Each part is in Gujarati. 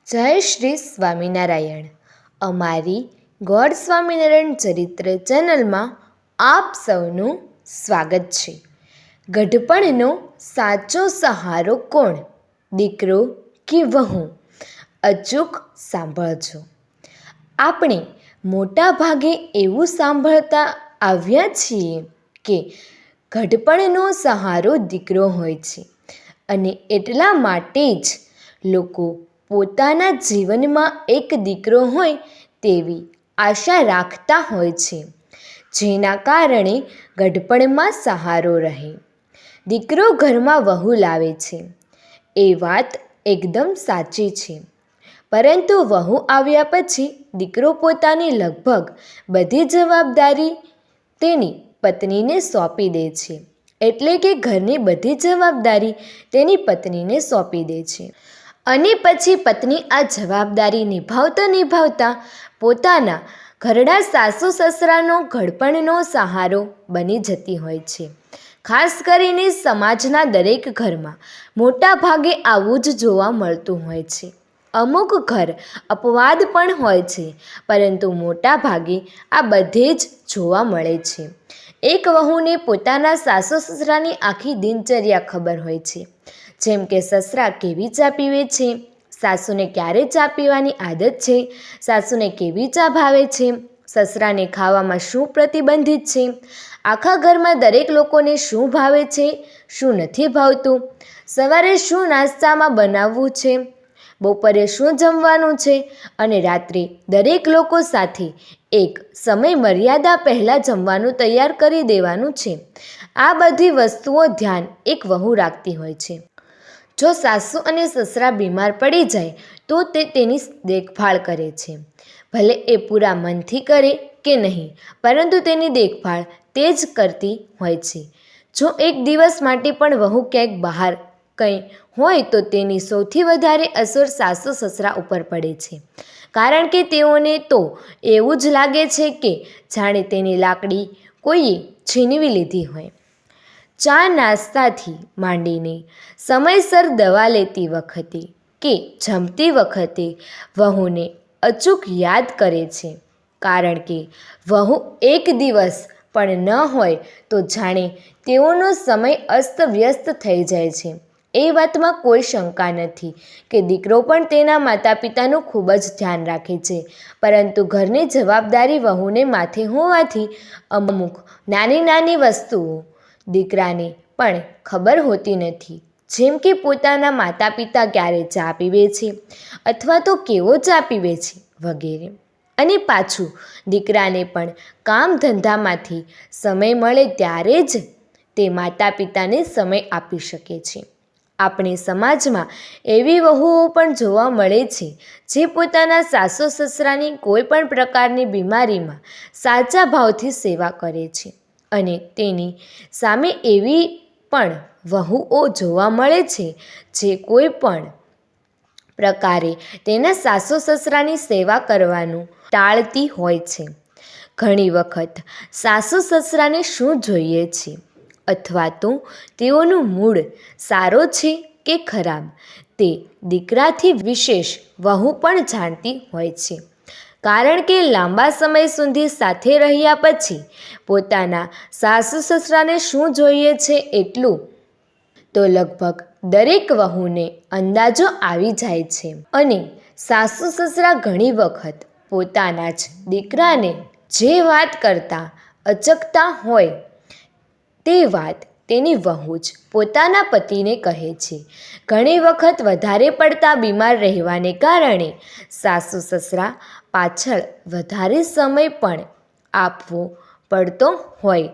જય શ્રી સ્વામિનારાયણ. અમારી ગોડ સ્વામિનારાયણ ચરિત્ર ચેનલમાં આપ સૌનું સ્વાગત છે. ગઢપણનો સાચો સહારો કોણ? દીકરો કે વહુ? અચૂક સાંભળજો. આપણે મોટા ભાગે એવું સાંભળતા આવ્યા છીએ કે ગઢપણનો સહારો દીકરો હોય છે અને એટલા માટે જ લોકો પોતાના જીવનમાં એક દીકરો હોય તેવી આશા રાખતા હોય છે, જેના કારણે ગઢપણમાં સહારો રહે. દીકરો ઘરમાં વહુ લાવે છે એ વાત એકદમ સાચી છે, પરંતુ વહુ આવ્યા પછી દીકરો પોતાની લગભગ બધી જવાબદારી તેની પત્નીને સોંપી દે છે. એટલે કે ઘરની બધી જવાબદારી તેની પત્નીને સોંપી દે છે અને પછી પત્ની આ જવાબદારી નિભાવતા પોતાના ઘરડા સાસુ સસરાનો ઘડપણનો સહારો બની જતી હોય છે. ખાસ કરીને સમાજના દરેક ઘરમાં મોટા ભાગે આવું જ જોવા મળતું હોય છે. અમુક ઘર અપવાદ પણ હોય છે, પરંતુ મોટા ભાગે આ બધે જ જોવા મળે છે. એક વહુને પોતાના સાસુ સસરાની આખી દિનચર્યા ખબર હોય છે, જેમ કે સસરા કેવી ચા પીવે છે, સાસુને ક્યારે ચા પીવાની આદત છે, સાસુને કેવી ચા ભાવે છે, સસરાને ખાવામાં શું પ્રતિબંધિત છે, આખા ઘરમાં દરેક લોકોને શું ભાવે છે, શું નથી ભાવતું, સવારે શું નાસ્તામાં બનાવવું છે, બપોરે શું જમવાનું છે અને રાત્રે દરેક લોકો સાથે એક સમય મર્યાદા પહેલાં જમવાનું તૈયાર કરી દેવાનું છે. આ બધી વસ્તુઓ ધ્યાન એક વહુ રાખતી હોય છે. જો સાસુ અને સસરા બીમાર પડી જાય તો તે તેની દેખભાળ કરે છે. ભલે એ પૂરા મનથી કરે કે નહીં, પરંતુ તેની દેખભાળ તે જ કરતી હોય છે. જો એક દિવસ માટે પણ વહુ ક્યાંક બહાર કંઈ હોય તો તેની સૌથી વધારે અસર સાસુ સસરા ઉપર પડે છે, કારણ કે તેઓને તો એવું જ લાગે છે કે જાણે તેની લાકડી કોઈએ છીનવી લીધી હોય. ચા નાસ્તાથી માંડીને સમયસર દવા લેતી વખતે કે જમતી વખતે વહુને અચૂક યાદ કરે છે, કારણ કે વહુ એક દિવસ પણ ન હોય તો જાણે તેઓનો સમય અસ્તવ્યસ્ત થઈ જાય છે. એ વાતમાં કોઈ શંકા નથી કે દીકરો પણ તેના માતા પિતાનું ખૂબ જ ધ્યાન રાખે છે, પરંતુ ઘરની જવાબદારી વહુને માથે હોવાથી અમુક નાની નાની વસ્તુઓ દીકરાને પણ ખબર હોતી નથી, જેમ કે પોતાના માતા પિતા ક્યારે ચા પીવે છે અથવા તો કેવો ચા પીવે છે વગેરે. અને પાછું દીકરાને પણ કામ ધંધામાંથી સમય મળે ત્યારે જ તે માતા પિતાને સમય આપી શકે છે. આપણી સમાજમાં એવી વહુઓ પણ જોવા મળે છે જે પોતાના સાસુ સસરાની કોઈ પણ પ્રકારની બીમારીમાં સાચા ભાવથી સેવા કરે છે, અને તેની સામે એવી પણ વહુઓ જોવા મળે છે જે કોઈ પણ પ્રકારે તેના સાસુ સસરાની સેવા કરવાનું ટાળતી હોય છે. ઘણી વખત સાસુ સસરાને શું જોઈએ છે અથવા તો તેઓનું મૂડ સારો છે કે ખરાબ તે દીકરાથી વિશેષ વહુ પણ જાણતી હોય છે, કારણ કે લાંબા સમય સુધી સાથે રહ્યા પછી પોતાના સાસુ સસરાને શું જોઈએ છે એટલું તો લગભગ દરેક વહુને અંદાજો આવી જાય છે. અને સાસુ સસરા ઘણી વખત પોતાના જ દીકરાને જે વાત કરતાં અચકતા હોય તે વાત તેની વહુ જ પોતાના પતિને કહે છે. ઘણી વખત વધારે પડતા બીમાર રહેવાને કારણે સાસુ સસરા પાછળ વધારે સમય પણ આપવો પડતો હોય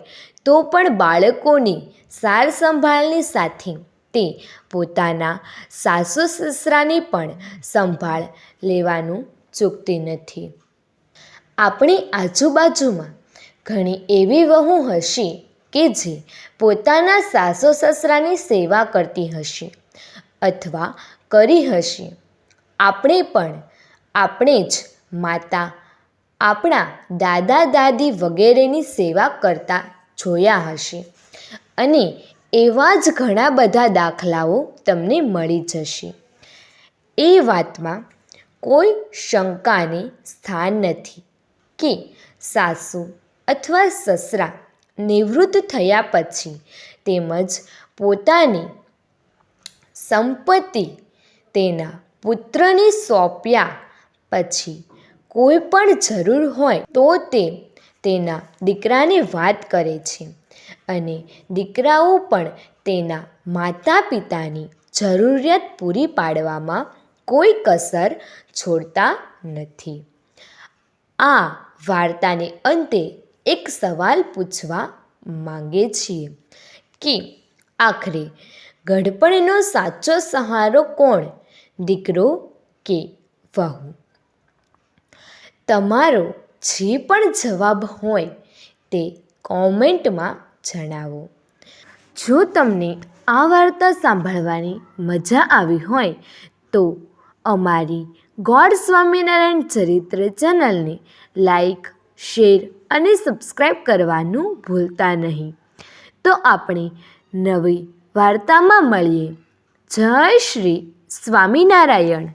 તો પણ બાળકોની સાર સંભાળની સાથે તે પોતાના સાસુ સસરાની પણ સંભાળ લેવાનું ચૂકતી નથી. આપણી આજુબાજુમાં ઘણી એવી વહુ હશે કે જે પોતાના સાસુ સસરાની સેવા કરતી હશે અથવા કરી હશે. આપણે જ માતા, આપણા દાદા દાદી વગેરેની સેવા કરતા જોયા હશે, અને એવા જ ઘણા બધા દાખલાઓ તમને મળી જશે. એ વાતમાં કોઈ શંકાને સ્થાન નથી કે સાસુ અથવા સસરા નિવૃત્ત થયા પછી તેમજ પોતાની સંપત્તિ તેના પુત્રને સોંપ્યા પછી કોઈ પણ જરૂર હોય તો તે તેના દીકરાને વાત કરે છે અને દીકરાઓ પણ તેના માતા પિતાની જરૂરિયાત પૂરી પાડવામાં કોઈ કસર છોડતા નથી. આ વાર્તાને અંતે એક સવાલ પૂછવા માંગે છીએ કે આખરે ઘડપણનો સાચો સહારો કોણ, દીકરો કે વહુ? તમારો જે પણ જવાબ હોય તે કોમેન્ટમાં જણાવો. જો તમને આ વાર્તા સાંભળવાની મજા આવી હોય તો અમારી ગોડ સ્વામિનારાયણ ચરિત્ર ચેનલને લાઈક, શેર અને સબસ્ક્રાઈબ કરવાનું ભૂલતા નહીં. તો આપણે નવી વાર્તામાં મળીએ. જય શ્રી સ્વામિનારાયણ.